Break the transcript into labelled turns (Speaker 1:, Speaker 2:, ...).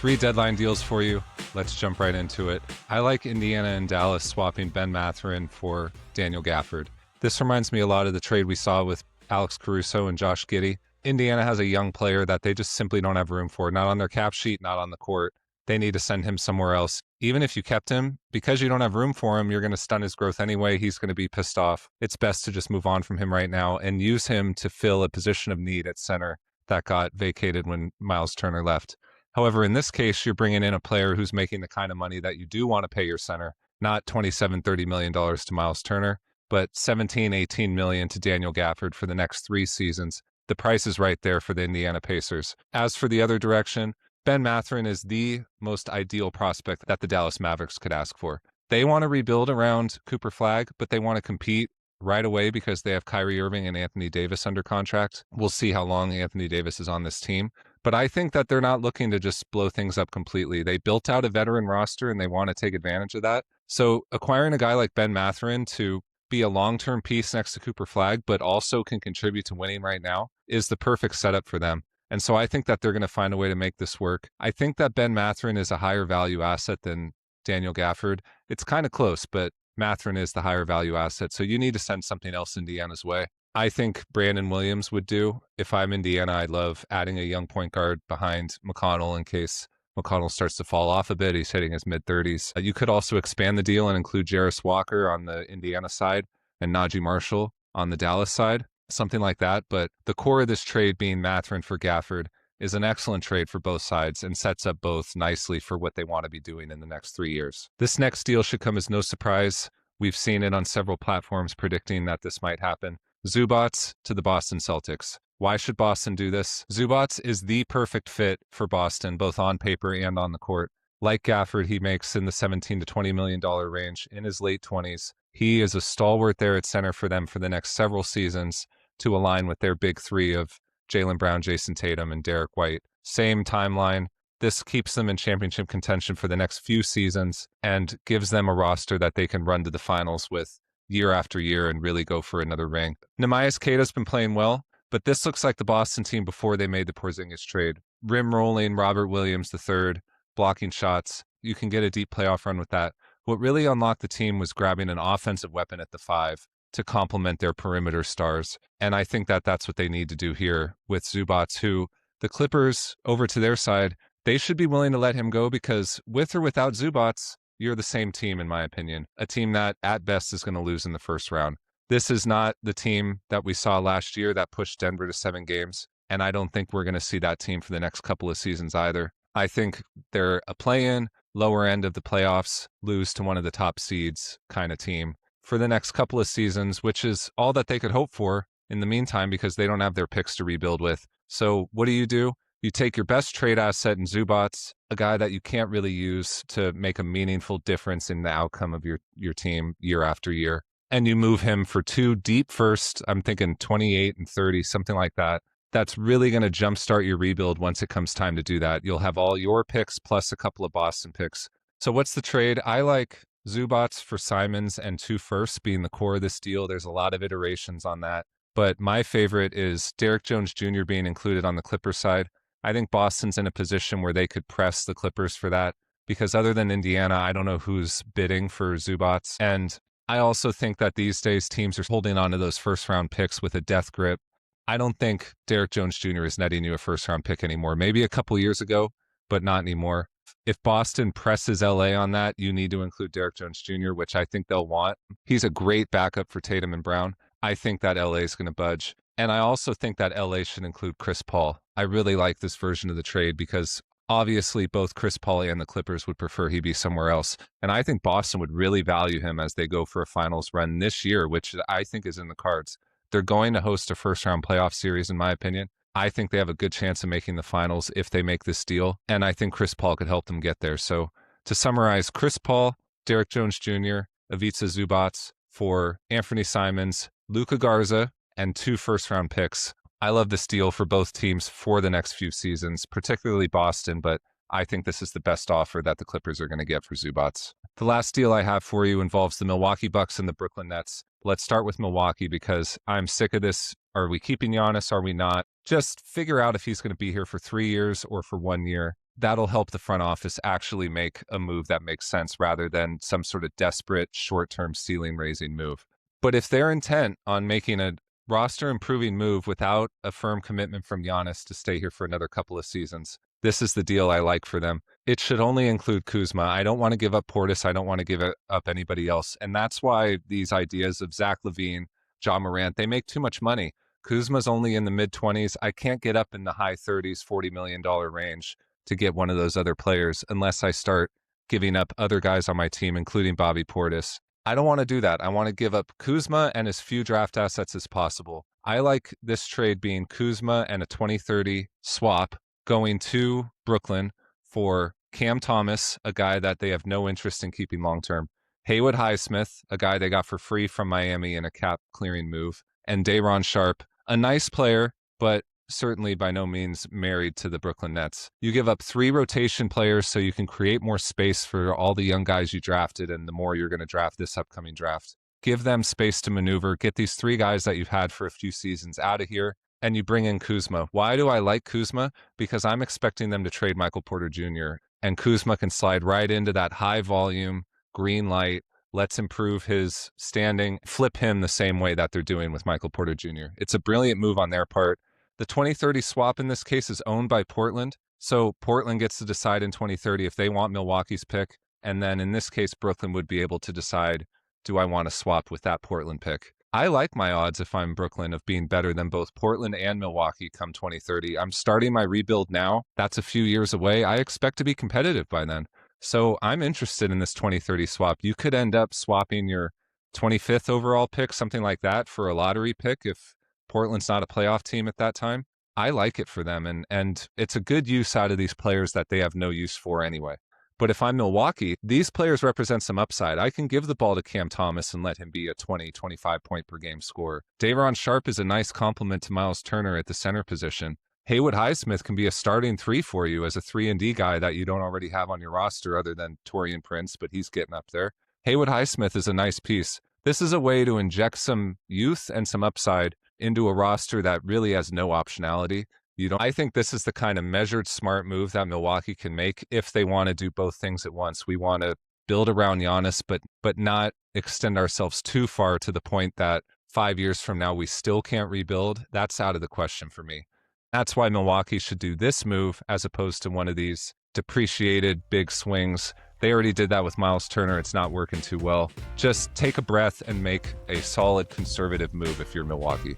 Speaker 1: Three deadline deals for you. Let's jump right into it. I like Indiana and Dallas swapping Ben Mathurin for Daniel Gafford. This reminds me a lot of the trade we saw with Alex Caruso and Josh Giddey. Indiana has a young player that they just simply don't have room for, not on their cap sheet, not on the court. They need to send him somewhere else. Even if you kept him, because you don't have room for him, you're going to stun his growth anyway. He's going to be pissed off. It's best to just move on from him right now and use him to fill a position of need at center that got vacated when Miles Turner left. However, in this case, you're bringing in a player who's making the kind of money that you do want to pay your center, not $27-30 million to Miles Turner, but $17-18 million to Daniel Gafford for the next 3 seasons. The price is right there for the Indiana Pacers. As for the other direction, Ben Mathurin is the most ideal prospect that the Dallas Mavericks could ask for. They want to rebuild around Cooper Flagg, but they want to compete right away because they have Kyrie Irving and Anthony Davis under contract. We'll see how long Anthony Davis is on this team. But I think that they're not looking to just blow things up completely. They built out a veteran roster and they want to take advantage of that. So acquiring a guy like Ben Mathurin to be a long-term piece next to Cooper Flagg, but also can contribute to winning right now, is the perfect setup for them. And so I think that they're going to find a way to make this work. I think that Ben Mathurin is a higher value asset than Daniel Gafford. It's kind of close, but Mathurin is the higher value asset. So you need to send something else Indiana's way. I think Brandon Williams would do. If I'm Indiana, I'd love adding a young point guard behind McConnell in case McConnell starts to fall off a bit. He's hitting his mid-30s. You could also expand the deal and include Jarris Walker on the Indiana side and Najee Marshall on the Dallas side, something like that. But the core of this trade being Mathurin for Gafford is an excellent trade for both sides and sets up both nicely for what they want to be doing in the next 3 years. This next deal should come as no surprise. We've seen it on several platforms predicting that this might happen. Zubac to the Boston Celtics. Why should Boston do this? Zubac is the perfect fit for Boston, both on paper and on the court. Like Gafford, he makes in the $17-20 million range in his late 20s. He is a stalwart there at center for them for the next several seasons to align with their big three of Jaylen Brown, Jason Tatum, and Derek White. Same timeline. This keeps them in championship contention for the next few seasons and gives them a roster that they can run to the finals with year after year and really go for another ring. Neemias Queta's been playing well, but this looks like the Boston team before they made the Porzingis trade. Rim rolling, Robert Williams III, blocking shots. You can get a deep playoff run with that. What really unlocked the team was grabbing an offensive weapon at the 5 to complement their perimeter stars. And I think that that's what they need to do here with Zubac, who the Clippers, over to their side, they should be willing to let him go because with or without Zubac, you're the same team, in my opinion. A team that, at best, is going to lose in the first round. This is not the team that we saw last year that pushed Denver to 7 games, and I don't think we're going to see that team for the next couple of seasons either. I think they're a play-in, lower end of the playoffs, lose to one of the top seeds kind of team for the next couple of seasons, which is all that they could hope for in the meantime because they don't have their picks to rebuild with. So what do? You take your best trade asset in Zubac, a guy that you can't really use to make a meaningful difference in the outcome of your team year after year, and you move him for 2 deep first, I'm thinking 28 and 30, something like that. That's really going to jumpstart your rebuild once it comes time to do that. You'll have all your picks plus a couple of Boston picks. So what's the trade? I like Zubac for Simons and 2 firsts being the core of this deal. There's a lot of iterations on that, but my favorite is Derek Jones Jr. being included on the Clippers side. I think Boston's in a position where they could press the Clippers for that because other than Indiana, I don't know who's bidding for Zubac. And I also think that these days teams are holding on to those first-round picks with a death grip. I don't think Derek Jones Jr. is netting you a first-round pick anymore. Maybe a couple years ago, but not anymore. If Boston presses LA on that, you need to include Derek Jones Jr., which I think they'll want. He's a great backup for Tatum and Brown. I think that LA is going to budge. And I also think that LA should include Chris Paul. I really like this version of the trade because obviously both Chris Paul and the Clippers would prefer he be somewhere else. And I think Boston would really value him as they go for a finals run this year, which I think is in the cards. They're going to host a first-round playoff series, in my opinion. I think they have a good chance of making the finals if they make this deal. And I think Chris Paul could help them get there. So to summarize, Chris Paul, Derek Jones Jr., Ivica Zubac for Anthony Simons, Luka Garza, and 2 first-round picks. I love this deal for both teams for the next few seasons, particularly Boston, but I think this is the best offer that the Clippers are going to get for Zubac. The last deal I have for you involves the Milwaukee Bucks and the Brooklyn Nets. Let's start with Milwaukee because I'm sick of this. Are we keeping Giannis? Are we not? Just figure out if he's going to be here for 3 years or for 1 year. that'll help the front office actually make a move that makes sense rather than some sort of desperate short-term ceiling raising move. But if they're intent on making a roster improving move without a firm commitment from Giannis to stay here for another couple of seasons, this is the deal I like for them. It should only include Kuzma. I don't want to give up Portis. I don't want to give up anybody else. And that's why these ideas of Zach LaVine, John Morant, they make too much money. Kuzma's only in the mid-20s. I can't get up in the high 30s, $40 million range to get one of those other players unless I start giving up other guys on my team, including Bobby Portis. I don't want to do that. I want to give up Kuzma and as few draft assets as possible. I like this trade being Kuzma and a 2030 swap going to Brooklyn for Cam Thomas, a guy that they have no interest in keeping long-term, Haywood Highsmith, a guy they got for free from Miami in a cap-clearing move, and Day'Ron Sharpe, a nice player, but certainly by no means married to the Brooklyn Nets. You give up 3 rotation players so you can create more space for all the young guys you drafted and the more you're going to draft this upcoming draft. Give them space to maneuver. Get these 3 guys that you've had for a few seasons out of here, and you bring in Kuzma. Why do I like Kuzma? Because I'm expecting them to trade Michael Porter Jr., and Kuzma can slide right into that high-volume, green light, let's improve his standing, flip him the same way that they're doing with Michael Porter Jr. It's a brilliant move on their part. The 2030 swap in this case is owned by Portland, so Portland gets to decide in 2030 if they want Milwaukee's pick, and then in this case, Brooklyn would be able to decide, do I want to swap with that Portland pick? I like my odds if I'm Brooklyn of being better than both Portland and Milwaukee come 2030. I'm starting my rebuild now. That's a few years away. I expect to be competitive by then. So I'm interested in this 2030 swap. You could end up swapping your 25th overall pick, something like that, for a lottery pick if Portland's not a playoff team at that time. I like it for them, and it's a good use out of these players that they have no use for anyway. But if I'm Milwaukee, these players represent some upside. I can give the ball to Cam Thomas and let him be a 20, 25 point per game scorer. Day'Ron Sharpe is a nice complement to Miles Turner at the center position. Haywood Highsmith can be a starting 3 for you as a 3-and-D guy that you don't already have on your roster other than Taurean Prince, but he's getting up there. Haywood Highsmith is a nice piece. This is a way to inject some youth and some upside into a roster that really has no optionality. I think this is the kind of measured, smart move that Milwaukee can make if they want to do both things at once. We want to build around Giannis, but not extend ourselves too far to the point that 5 years from now we still can't rebuild. That's out of the question for me. That's why Milwaukee should do this move as opposed to one of these depreciated big swings. They already did that with Miles Turner. It's not working too well. Just take a breath and make a solid conservative move if you're Milwaukee.